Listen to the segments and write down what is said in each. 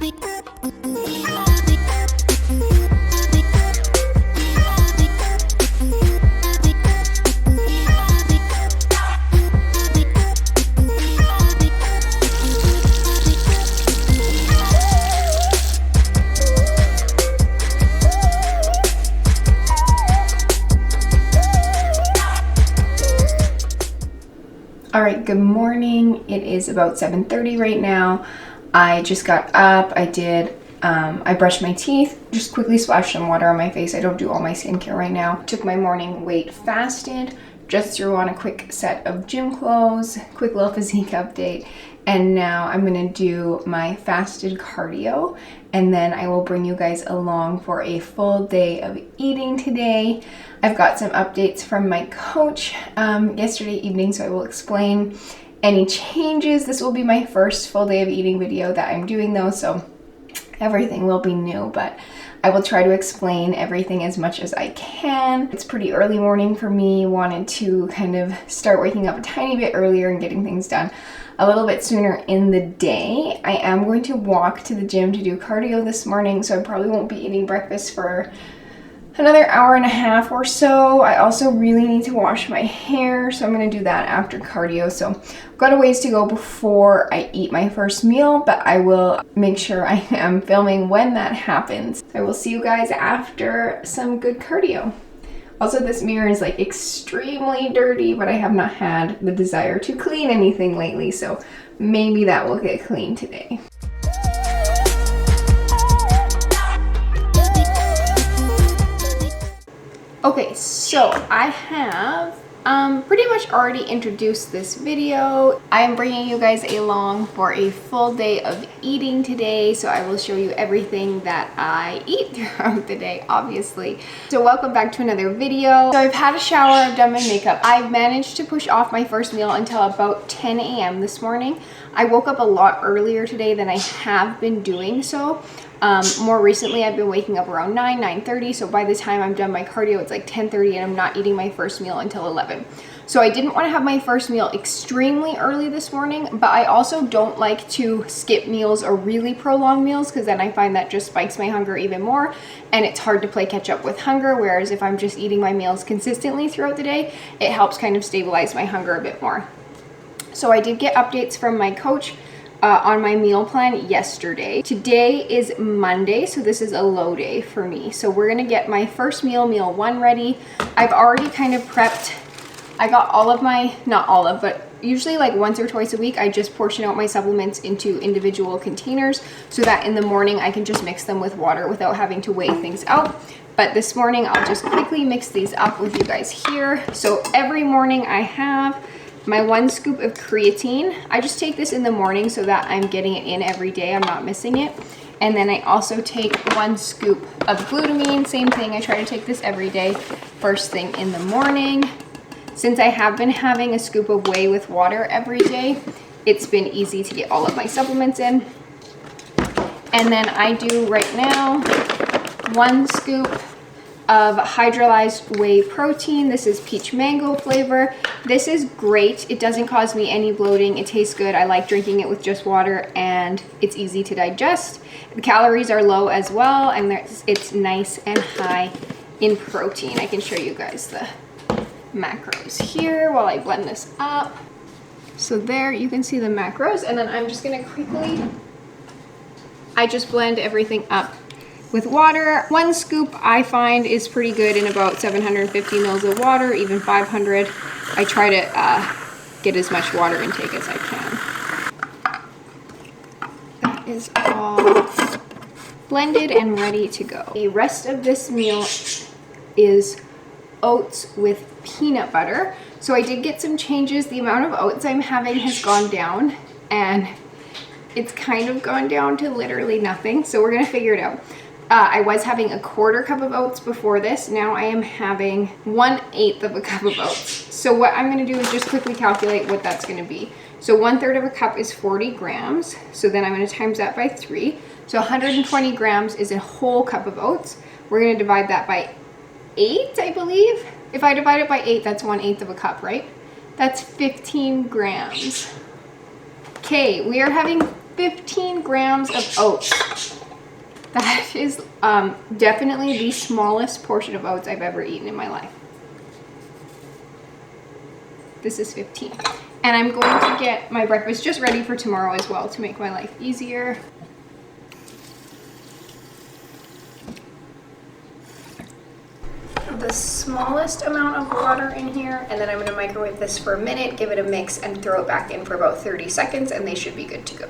All right, good morning. It is about 7:30 right now. I just got up. I brushed my teeth, just quickly splashed some water on my face. I don't do all my skincare right now. Took my morning weight fasted, just threw on a quick set of gym clothes, quick little physique update. And now I'm gonna do my fasted cardio, and then I will bring you guys along for a full day of eating today. I've got some updates from my coach yesterday evening, so I will explain any changes. This will be my first full day of eating video that I'm doing though, so everything will be new, but I will try to explain everything as much as I can. It's pretty early morning for me. Wanted to kind of start waking up a tiny bit earlier and getting things done a little bit sooner in the day. I am going to walk to the gym to do cardio this morning, so I probably won't be eating breakfast for another hour and a half or so. I also really need to wash my hair, so I'm gonna do that after cardio. So I've got a ways to go before I eat my first meal, but I will make sure I am filming when that happens. I will see you guys after some good cardio. Also, this mirror is like extremely dirty, but I have not had the desire to clean anything lately, so maybe that will get clean today. Okay, so I have pretty much already introduced this video. I am bringing you guys along for a full day of eating today, so I will show you everything that I eat throughout the day, obviously. So welcome back to another video. So I've had a shower, I've done my makeup. I've managed to push off my first meal until about 10 a.m. this morning. I woke up a lot earlier today than I have been doing so. More recently, I've been waking up around 9:30, so by the time I'm done my cardio, it's like 10:30 and I'm not eating my first meal until 11. So I didn't want to have my first meal extremely early this morning, but I also don't like to skip meals or really prolong meals, because then I find that just spikes my hunger even more and it's hard to play catch up with hunger, whereas if I'm just eating my meals consistently throughout the day, it helps kind of stabilize my hunger a bit more. So I did get updates from my coach on my meal plan yesterday. Today is Monday, so this is a low day for me. So we're gonna get my first meal 1 ready. I've already kind of prepped. I got all of my, not all of, but usually like once or twice a week, I just portion out my supplements into individual containers so that in the morning I can just mix them with water without having to weigh things out. But this morning I'll just quickly mix these up with you guys here. So every morning I have my 1 scoop of creatine. I just take this in the morning so that I'm getting it in every day, I'm not missing it. And then I also take 1 scoop of glutamine, same thing, I try to take this every day, first thing in the morning. Since I have been having a scoop of whey with water every day, it's been easy to get all of my supplements in. And then I do right now 1 scoop of hydrolyzed whey protein. This is peach mango flavor. This is great. It doesn't cause me any bloating. It tastes good. I like drinking it with just water and it's easy to digest. The calories are low as well, and it's nice and high in protein. I can show you guys the macros here while I blend this up. So there you can see the macros, and then I'm just gonna quickly, I just blend everything up with water. 1 scoop I find is pretty good in about 750 mils of water, even 500. I try to get as much water intake as I can. That is all blended and ready to go. The rest of this meal is oats with peanut butter. So I did get some changes. The amount of oats I'm having has gone down, and it's kind of gone down to literally nothing. So we're gonna figure it out. I was having a 1/4 cup of oats before this. Now I am having 1/8 of a cup of oats. So what I'm gonna do is just quickly calculate what that's gonna be. So 1/3 of a cup is 40 grams. So then I'm gonna times that by 3. So 120 grams is a whole cup of oats. We're gonna divide that by 8, I believe. If I divide it by 8, that's 1/8 of a cup, right? That's 15 grams. Okay, we are having 15 grams of oats. That is definitely the smallest portion of oats I've ever eaten in my life. This is 15. And I'm going to get my breakfast just ready for tomorrow as well to make my life easier. The smallest amount of water in here, and then I'm going to microwave this for a minute, give it a mix, and throw it back in for about 30 seconds, and they should be good to go.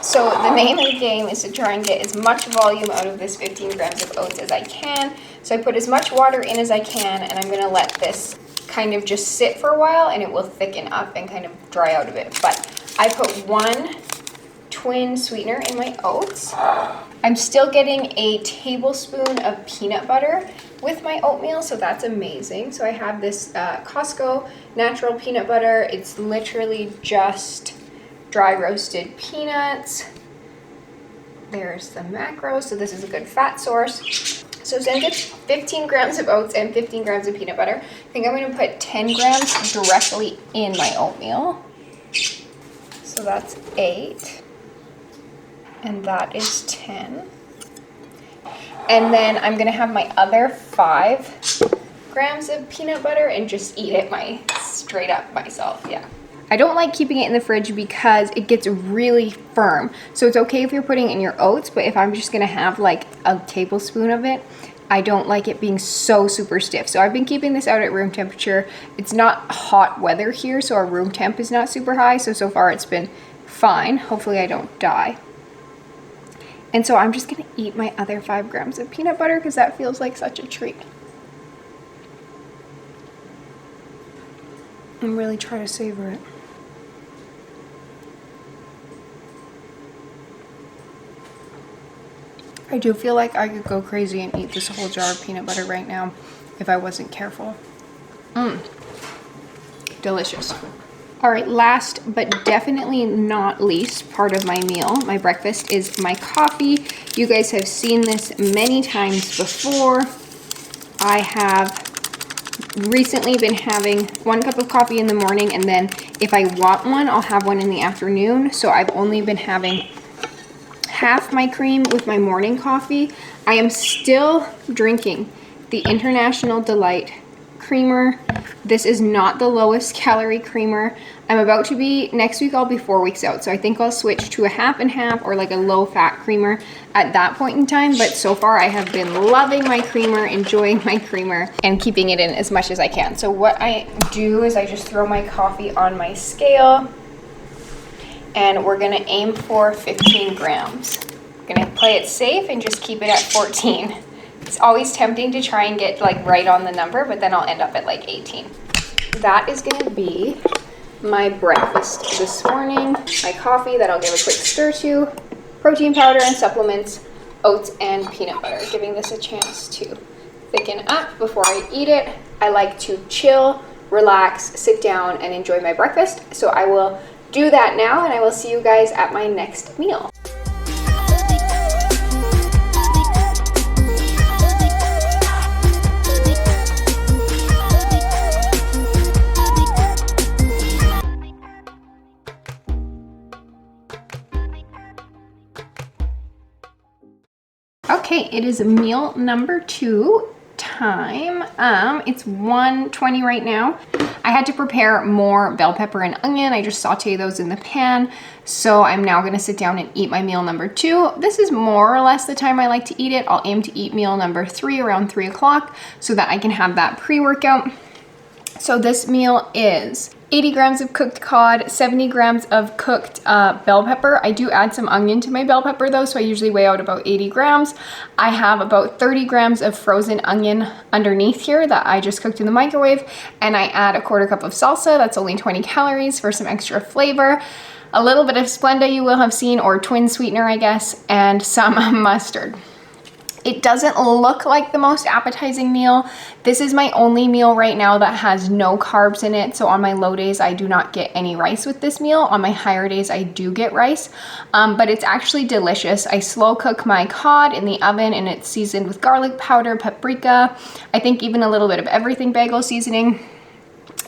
So the name of the game is to try and get as much volume out of this 15 grams of oats as I can. So I put as much water in as I can, and I'm going to let this kind of just sit for a while, and it will thicken up and kind of dry out a bit. But I put 1 twin sweetener in my oats. I'm still getting a tablespoon of peanut butter with my oatmeal, so that's amazing. So I have this Costco natural peanut butter. It's literally just dry roasted peanuts. There's the macros, so this is a good fat source. So since it's 15 grams of oats and 15 grams of peanut butter, I think I'm going to put 10 grams directly in my oatmeal. So that's 8. And that is 10. And then I'm going to have my other 5 grams of peanut butter and just eat it straight up myself. Yeah. I don't like keeping it in the fridge because it gets really firm. So it's okay if you're putting it in your oats, but if I'm just gonna have like a tablespoon of it, I don't like it being so super stiff. So I've been keeping this out at room temperature. It's not hot weather here, so our room temp is not super high. So far it's been fine. Hopefully I don't die. And so I'm just gonna eat my other 5 grams of peanut butter because that feels like such a treat. And really try to savor it. I do feel like I could go crazy and eat this whole jar of peanut butter right now if I wasn't careful. Delicious. All right, last but definitely not least part of my meal, my breakfast, is my coffee. You guys have seen this many times before. I have recently been having 1 cup of coffee in the morning, and then if I want one, I'll have one in the afternoon. So I've only been having half my cream with my morning coffee. I am still drinking the International Delight creamer. This is not the lowest calorie creamer. I'm about to be, next week I'll be 4 weeks out, so I think I'll switch to a half and half or like a low fat creamer at that point in time. But so far I have been loving my creamer, enjoying my creamer, and keeping it in as much as I can. So what I do is I just throw my coffee on my scale, and we're gonna aim for 15 grams. I'm gonna play it safe and just keep it at 14. It's always tempting to try and get like right on the number, but then I'll end up at like 18. That is gonna be my breakfast this morning. My coffee that I'll give a quick stir to, protein powder and supplements, oats and peanut butter, giving this a chance to thicken up before I eat it. I like to chill, relax, sit down, and enjoy my breakfast. So I will do that now, and I will see you guys at my next meal. Okay, it is meal number 2 time. It's 1:20 right now. I had to prepare more bell pepper and onion. I just sauteed those in the pan. So I'm now gonna sit down and eat my meal number 2. This is more or less the time I like to eat it. I'll aim to eat meal number 3 around 3 o'clock so that I can have that pre-workout. So this meal is 80 grams of cooked cod, 70 grams of cooked bell pepper. I do add some onion to my bell pepper though, so I usually weigh out about 80 grams. I have about 30 grams of frozen onion underneath here that I just cooked in the microwave, and I add a 1/4 cup of salsa. That's only 20 calories for some extra flavor. A little bit of Splenda you will have seen, or twin sweetener I guess, and some mustard. It doesn't look like the most appetizing meal. This is my only meal right now that has no carbs in it. So on my low days, I do not get any rice with this meal. On my higher days, I do get rice, but it's actually delicious. I slow cook my cod in the oven, and it's seasoned with garlic powder, paprika, I think even a little bit of everything bagel seasoning.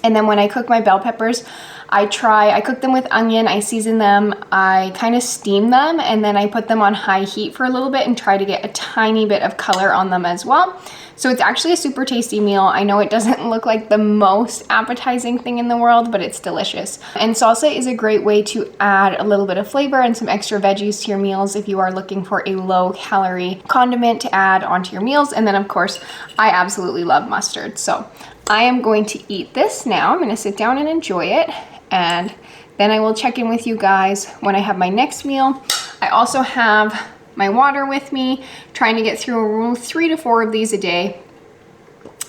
And then when I cook my bell peppers, I cook them with onion, I season them, I kind of steam them, and then I put them on high heat for a little bit and try to get a tiny bit of color on them as well. So it's actually a super tasty meal. I know it doesn't look like the most appetizing thing in the world, but it's delicious. And salsa is a great way to add a little bit of flavor and some extra veggies to your meals if you are looking for a low calorie condiment to add onto your meals. And then of course, I absolutely love mustard. So I am going to eat this now. I'm gonna sit down and enjoy it. And then I will check in with you guys when I have my next meal. I also have my water with me, trying to get through 3 to 4 of these a day.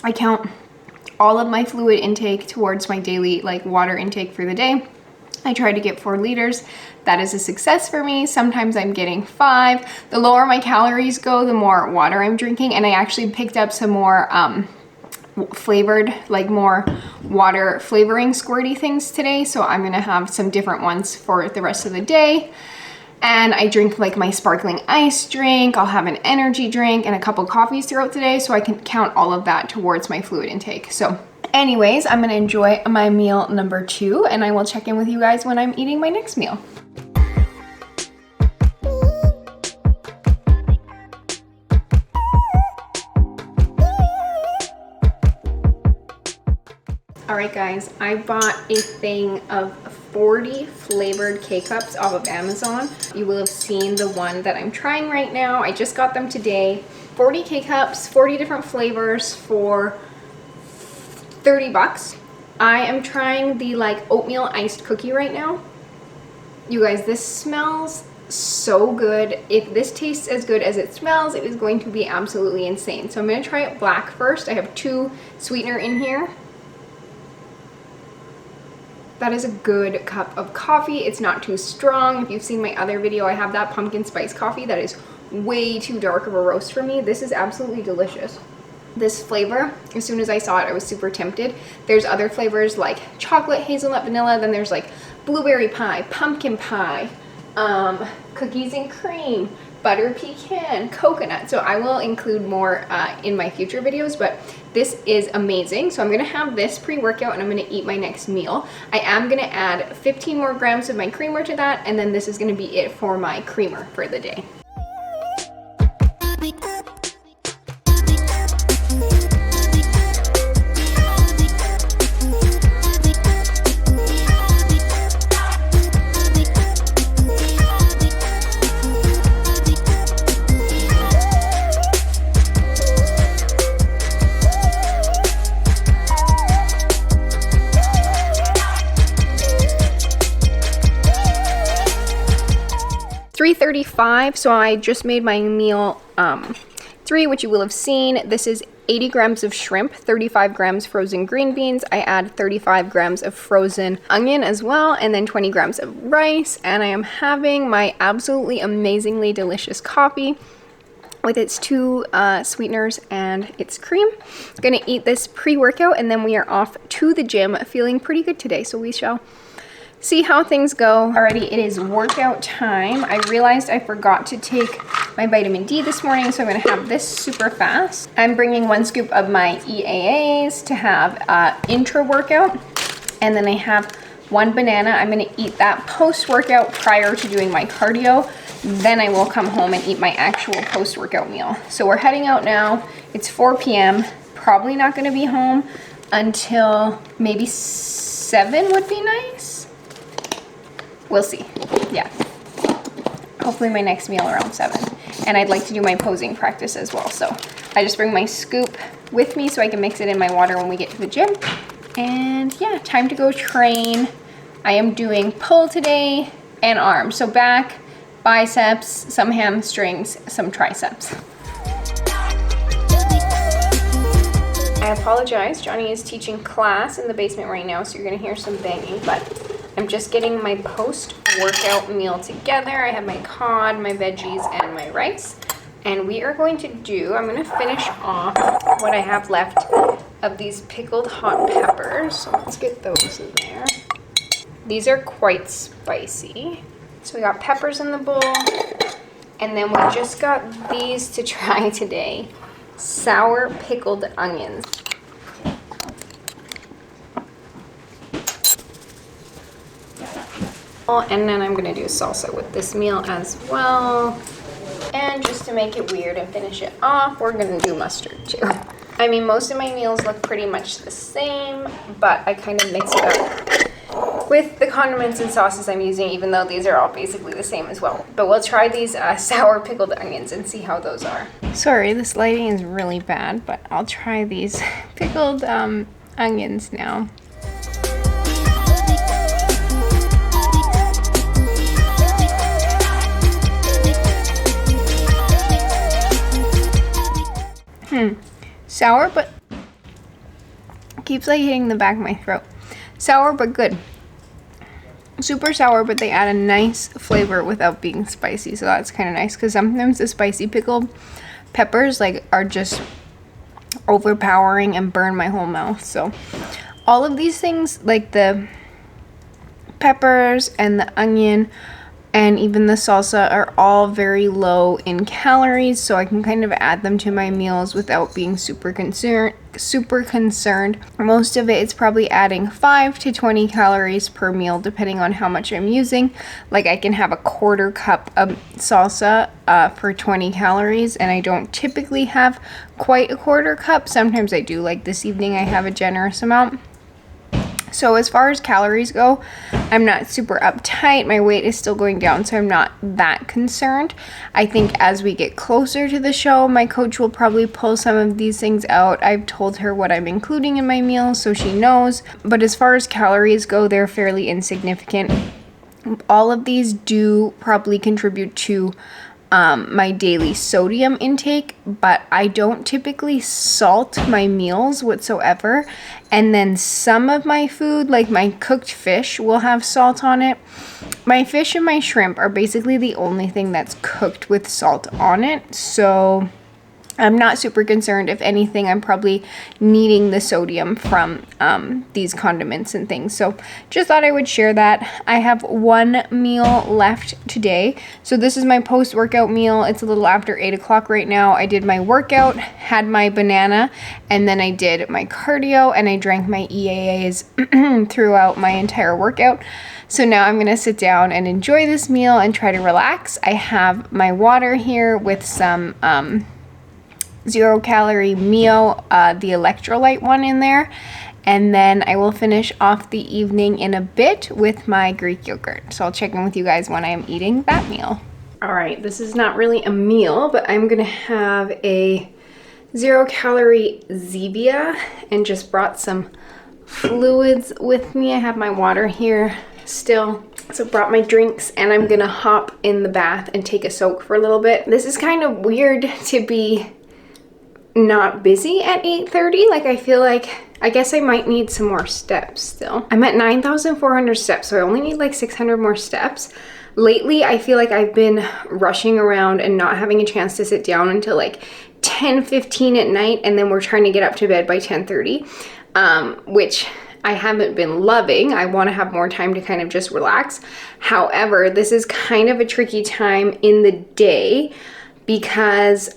I count all of my fluid intake towards my daily water intake for the day. I try to get 4 liters. That is a success for me. Sometimes I'm getting 5. The lower my calories go, the more water I'm drinking. And I actually picked up some more flavored, more water flavoring squirty things today. So I'm gonna have some different ones for the rest of the day. And I drink my sparkling ice drink, I'll have an energy drink and a couple coffees throughout the day, so I can count all of that towards my fluid intake. So anyways, I'm gonna enjoy my meal number 2, and I will check in with you guys when I'm eating my next meal. All right guys, I bought a thing of 40 flavored K-Cups off of Amazon. You will have seen the one that I'm trying right now. I just got them today. 40 K-Cups, 40 different flavors for 30 bucks. I am trying the oatmeal iced cookie right now. You guys, this smells so good. If this tastes as good as it smells, it is going to be absolutely insane. So I'm gonna try it black first. I have 2 sweetener in here. That is a good cup of coffee. It's not too strong. If you've seen my other video, I have that pumpkin spice coffee that is way too dark of a roast for me. This is absolutely delicious. This flavor, as soon as I saw it, I was super tempted. There's other flavors like chocolate, hazelnut, vanilla, then there's blueberry pie, pumpkin pie, cookies and cream, butter pecan, coconut. So I will include more in my future videos, but this is amazing. So I'm gonna have this pre-workout and I'm gonna eat my next meal. I am gonna add 15 more grams of my creamer to that, and then this is gonna be it for my creamer for the day. $3.35, so I just made my meal 3, which you will have seen. This is 80 grams of shrimp, 35 grams frozen green beans. I add 35 grams of frozen onion as well, and then 20 grams of rice. And I am having my absolutely amazingly delicious coffee with its 2 sweeteners and its cream. I'm gonna eat this pre-workout and then we are off to the gym, feeling pretty good today, so we shall see how things go. Alrighty, it is workout time. I realized I forgot to take my vitamin D this morning, so I'm gonna have this super fast. I'm bringing 1 scoop of my EAAs to have intra-workout, and then I have 1 banana. I'm gonna eat that post-workout prior to doing my cardio. Then I will come home and eat my actual post-workout meal. So we're heading out now. It's 4 p.m. Probably not gonna be home until maybe 7 would be nice. We'll see. Yeah. Hopefully my next meal around 7. And I'd like to do my posing practice as well. So I just bring my scoop with me so I can mix it in my water when we get to the gym. And yeah, time to go train. I am doing pull today and arms. So back, biceps, some hamstrings, some triceps. I apologize. Johnny is teaching class in the basement right now, so you're gonna hear some banging, but I'm just getting my post-workout meal together. I have my cod, my veggies, and my rice. And we are going to do, I'm gonna finish off what I have left of these pickled hot peppers. So let's get those in there. These are quite spicy. So we got peppers in the bowl. And then we just got these to try today. Sour pickled onions. And then I'm gonna do salsa with this meal as well. And just to make it weird and finish it off, we're gonna do mustard too. I mean, most of my meals look pretty much the same, but I kind of mix it up with the condiments and sauces I'm using, even though these are all basically the same as well. But we'll try these sour pickled onions and see how those are. Sorry, this lighting is really bad, but I'll try these pickled onions now. Sour, but keeps like hitting the back of my throat. Sour, but good. Super sour, but they add a nice flavor without being spicy, so that's kind of nice, because sometimes the spicy pickled peppers like are just overpowering and burn my whole mouth. So all of these things, like the peppers and the onion and even the salsa, are all very low in calories, so I can kind of add them to my meals without being super concerned. Most of it's probably adding 5 to 20 calories per meal depending on how much I'm using. Like I can have a 1/4 cup of salsa for 20 calories, and I don't typically have quite a 1/4 cup. Sometimes I do, like this evening I have a generous amount. So as far as calories go, I'm not super uptight. My weight is still going down, so I'm not that concerned. I think as we get closer to the show, my coach will probably pull some of these things out. I've told her what I'm including in my meals, so she knows. But as far as calories go, they're fairly insignificant. All of these do probably contribute to my daily sodium intake, but I don't typically salt my meals whatsoever. And then some of my food, like my cooked fish, will have salt on it. My fish and my shrimp are basically the only thing that's cooked with salt on it, so I'm not super concerned. If anything, I'm probably needing the sodium from these condiments and things. So just thought I would share that. I have one meal left today. So this is my post-workout meal. It's a little after 8 o'clock right now. I did my workout, had my banana, and then I did my cardio, and I drank my EAAs throughout my entire workout. So now I'm gonna sit down and enjoy this meal and try to relax. I have my water here with some 0-calorie Mio, the electrolyte one in there, and then I will finish off the evening in a bit with my Greek yogurt. So I'll check in with you guys when I am eating that meal. All right, this is not really a meal, but I'm gonna have a 0-calorie Zevia and just brought some fluids with me. I have my water here still. So brought my drinks, and I'm gonna hop in the bath and take a soak for a little bit. This is kind of weird to be not busy at 8:30. Like I feel like, I guess I might need some more steps still. I'm at 9,400 steps, so I only need like 600 more steps. Lately, I feel like I've been rushing around and not having a chance to sit down until like 10:15 at night, and then we're trying to get up to bed by 10:30, which I haven't been loving. I want to have more time to kind of just relax. However, this is kind of a tricky time in the day because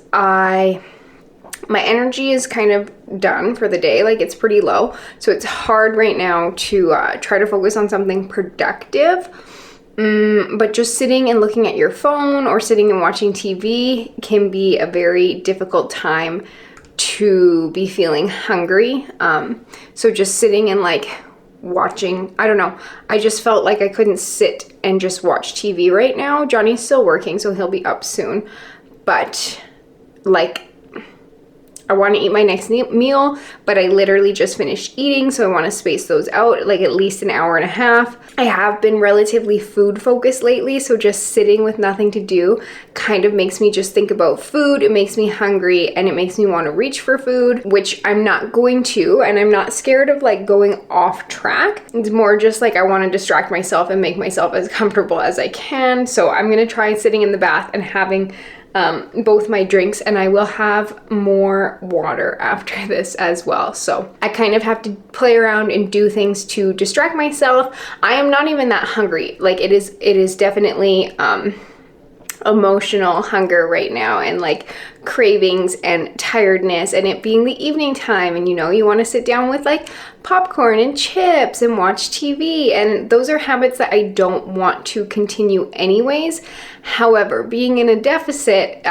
my energy is kind of done for the day. Like it's pretty low. So it's hard right now to try to focus on something productive. But just sitting and looking at your phone or sitting and watching TV can be a very difficult time to be feeling hungry. So just sitting and like watching, I don't know, I just felt like I couldn't sit and just watch TV right now. Johnny's still working, so he'll be up soon. But like, I want to eat my next meal, but I literally just finished eating, so I want to space those out like at least an hour and a half. I have been relatively food focused lately, so just sitting with nothing to do kind of makes me just think about food. It makes me hungry, and it makes me want to reach for food, which I'm not going to, and I'm not scared of like going off track. It's more just like I want to distract myself and make myself as comfortable as I can. So I'm going to try sitting in the bath and having both my drinks, and I will have more water after this as well. So I kind of have to play around and do things to distract myself. I am not even that hungry. Like it is definitely emotional hunger right now, and like cravings and tiredness, and it being the evening time, and you know, you want to sit down with like popcorn and chips and watch TV, and those are habits that I don't want to continue anyways. However, being in a deficit,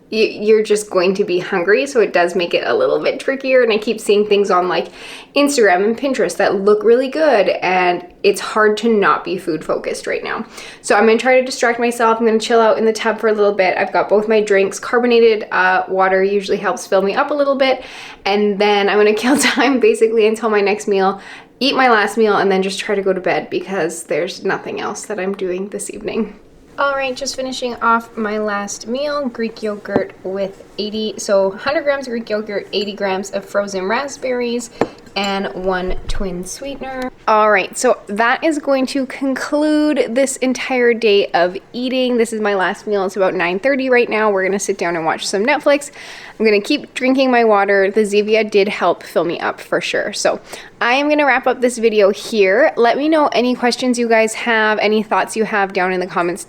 you're just going to be hungry, so it does make it a little bit trickier. And I keep seeing things on like Instagram and Pinterest that look really good, and it's hard to not be food focused right now. So I'm gonna try to distract myself. I'm gonna chill out in the tub for a little bit. I've got both my drinks. Carbonated water usually helps fill me up a little bit, and then I'm gonna kill time basically until my next meal, eat my last meal, and then just try to go to bed because there's nothing else that I'm doing this evening. All right, just finishing off my last meal, Greek yogurt with 100 grams of Greek yogurt, 80 grams of frozen raspberries, and 1 twin sweetener. All right, so that is going to conclude this entire day of eating. This is my last meal. It's about 9:30 right now. We're gonna sit down and watch some Netflix. I'm gonna keep drinking my water. The Zevia did help fill me up for sure. So I am gonna wrap up this video here. Let me know any questions you guys have, any thoughts you have down in the comments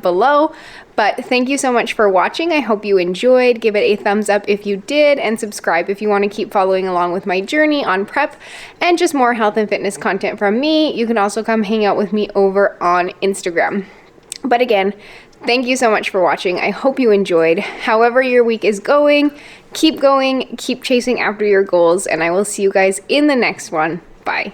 below. But thank you so much for watching. I hope you enjoyed. Give it a thumbs up if you did, and subscribe if you want to keep following along with my journey on prep and just more health and fitness content from me. You can also come hang out with me over on Instagram. But again, thank you so much for watching. I hope you enjoyed. However your week is going, keep chasing after your goals, and I will see you guys in the next one. Bye.